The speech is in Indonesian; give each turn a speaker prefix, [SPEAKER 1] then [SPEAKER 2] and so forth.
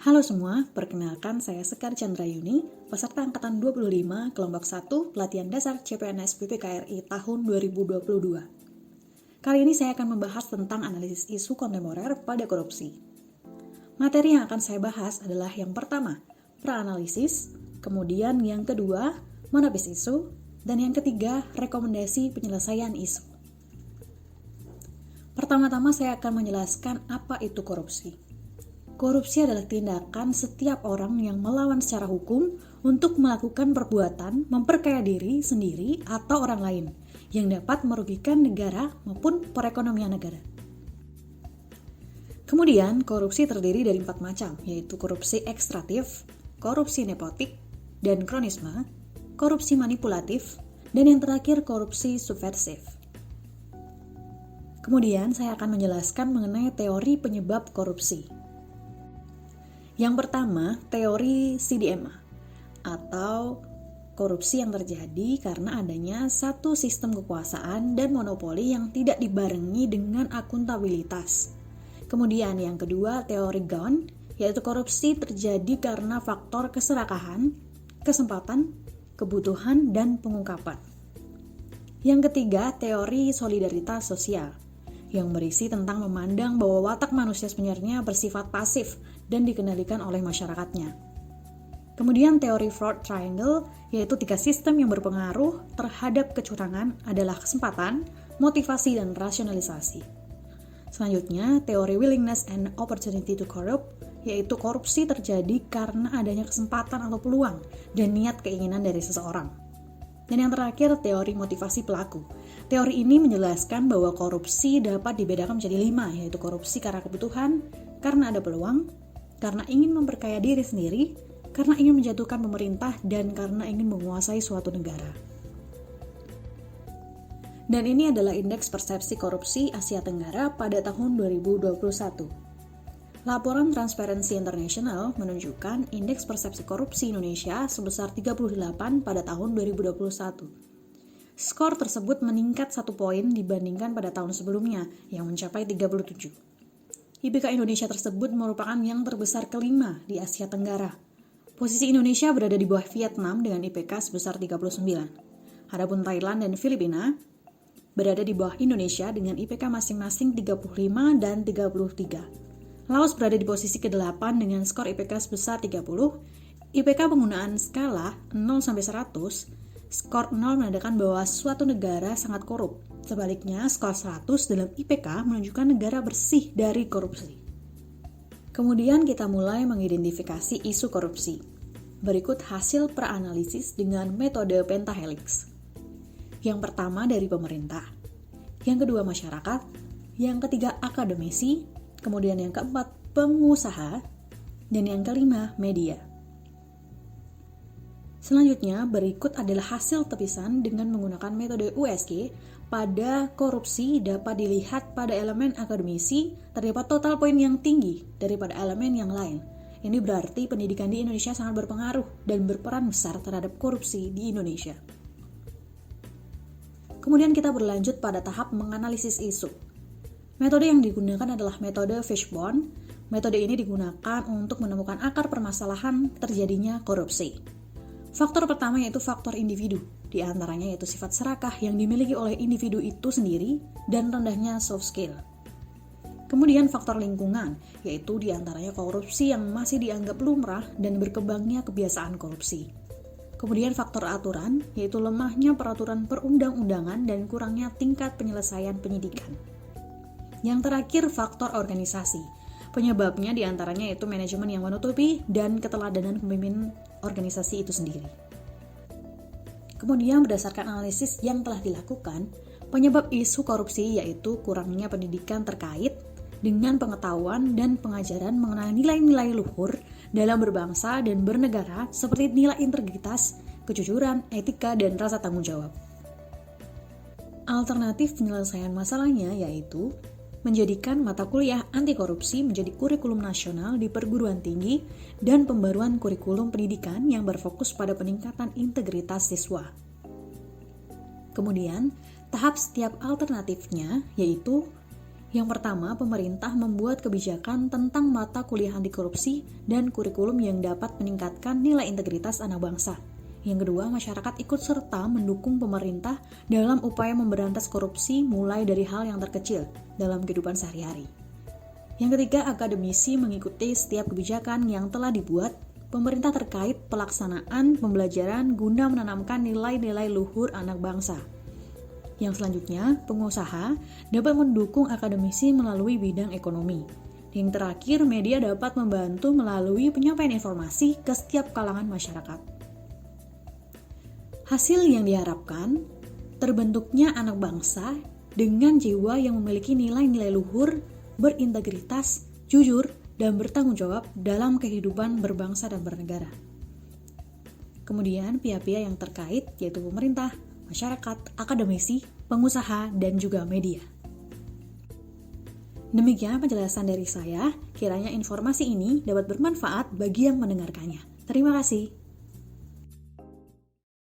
[SPEAKER 1] Halo semua, perkenalkan saya Sekar Chandrayuni, peserta Angkatan 25, Kelompok 1, Pelatihan Dasar CPNS BPKRI tahun 2022. Kali ini saya akan membahas tentang analisis isu kontemporer pada korupsi. Materi yang akan saya bahas adalah yang pertama, praanalisis, kemudian yang kedua, menepis isu, dan yang ketiga, rekomendasi penyelesaian isu. Pertama-tama saya akan menjelaskan apa itu korupsi. Korupsi adalah tindakan setiap orang yang melawan secara hukum untuk melakukan perbuatan memperkaya diri sendiri atau orang lain yang dapat merugikan negara maupun perekonomian negara. Kemudian, korupsi terdiri dari 4 macam, yaitu korupsi ekstraktif, korupsi nepotik, dan kronisme, korupsi manipulatif, dan yang terakhir korupsi subversif. Kemudian, saya akan menjelaskan mengenai teori penyebab korupsi. Yang pertama, teori CDMA atau korupsi yang terjadi karena adanya satu sistem kekuasaan dan monopoli yang tidak dibarengi dengan akuntabilitas. Kemudian yang kedua, teori Ghosn, yaitu korupsi terjadi karena faktor keserakahan, kesempatan, kebutuhan, dan pengungkapan. Yang ketiga, teori solidaritas sosial, yang berisi tentang memandang bahwa watak manusia sebenarnya bersifat pasif dan dikendalikan oleh masyarakatnya. Kemudian teori Fraud Triangle, yaitu 3 sistem yang berpengaruh terhadap kecurangan adalah kesempatan, motivasi, dan rasionalisasi. Selanjutnya, teori Willingness and Opportunity to Corrupt, yaitu korupsi terjadi karena adanya kesempatan atau peluang dan niat keinginan dari seseorang. Dan yang terakhir, teori motivasi pelaku. Teori ini menjelaskan bahwa korupsi dapat dibedakan menjadi 5, yaitu korupsi karena kebutuhan, karena ada peluang, karena ingin memperkaya diri sendiri, karena ingin menjatuhkan pemerintah, dan karena ingin menguasai suatu negara. Dan ini adalah indeks persepsi korupsi Asia Tenggara pada tahun 2021. Laporan Transparency International menunjukkan indeks persepsi korupsi Indonesia sebesar 38 pada tahun 2021. Skor tersebut meningkat 1 poin dibandingkan pada tahun sebelumnya yang mencapai 37. IPK Indonesia tersebut merupakan yang terbesar kelima di Asia Tenggara. Posisi Indonesia berada di bawah Vietnam dengan IPK sebesar 39. Adapun Thailand dan Filipina berada di bawah Indonesia dengan IPK masing-masing 35 dan 33. Laos berada di posisi ke-8 dengan skor IPK sebesar 30. IPK penggunaan skala 0-100, skor 0 menandakan bahwa suatu negara sangat korup. Sebaliknya, skor 100 dalam IPK menunjukkan negara bersih dari korupsi. Kemudian kita mulai mengidentifikasi isu korupsi. Berikut hasil praanalisis dengan metode pentahelix. Yang pertama dari pemerintah, yang kedua masyarakat, yang ketiga akademisi, kemudian yang keempat pengusaha, dan yang kelima media. Selanjutnya, berikut adalah hasil tepisan dengan menggunakan metode USG. Pada korupsi dapat dilihat pada elemen akademisi terdapat total poin yang tinggi daripada elemen yang lain. Ini berarti pendidikan di Indonesia sangat berpengaruh dan berperan besar terhadap korupsi di Indonesia. Kemudian kita berlanjut pada tahap menganalisis isu. Metode yang digunakan adalah metode Fishbone. Metode ini digunakan untuk menemukan akar permasalahan terjadinya korupsi. Faktor pertama yaitu faktor individu, di antaranya yaitu sifat serakah yang dimiliki oleh individu itu sendiri dan rendahnya soft skill. Kemudian faktor lingkungan, yaitu di antaranya korupsi yang masih dianggap lumrah dan berkembangnya kebiasaan korupsi. Kemudian faktor aturan, yaitu lemahnya peraturan perundang-undangan dan kurangnya tingkat penyelesaian penyidikan. Yang terakhir, faktor organisasi. Penyebabnya diantaranya yaitu manajemen yang menutupi dan keteladanan pemimpin organisasi itu sendiri. Kemudian berdasarkan analisis yang telah dilakukan, penyebab isu korupsi yaitu kurangnya pendidikan terkait dengan pengetahuan dan pengajaran mengenai nilai-nilai luhur dalam berbangsa dan bernegara seperti nilai integritas, kejujuran, etika, dan rasa tanggung jawab. Alternatif penyelesaian masalahnya yaitu menjadikan mata kuliah anti korupsi menjadi kurikulum nasional di perguruan tinggi dan pembaruan kurikulum pendidikan yang berfokus pada peningkatan integritas siswa. Kemudian, tahap setiap alternatifnya yaitu Yang pertama, pemerintah membuat kebijakan tentang mata kuliah anti korupsi dan kurikulum yang dapat meningkatkan nilai integritas anak bangsa. Yang kedua, masyarakat ikut serta mendukung pemerintah dalam upaya memberantas korupsi mulai dari hal yang terkecil dalam kehidupan sehari-hari. Yang ketiga, akademisi mengikuti setiap kebijakan yang telah dibuat pemerintah terkait pelaksanaan pembelajaran guna menanamkan nilai-nilai luhur anak bangsa. Yang selanjutnya, pengusaha dapat mendukung akademisi melalui bidang ekonomi. Yang terakhir, media dapat membantu melalui penyampaian informasi ke setiap kalangan masyarakat. Hasil yang diharapkan, terbentuknya anak bangsa dengan jiwa yang memiliki nilai-nilai luhur, berintegritas, jujur, dan bertanggung jawab dalam kehidupan berbangsa dan bernegara. Kemudian, pihak-pihak yang terkait yaitu pemerintah, masyarakat, akademisi, pengusaha, dan juga media. Demikian penjelasan dari saya, kiranya informasi ini dapat bermanfaat bagi yang mendengarkannya. Terima kasih.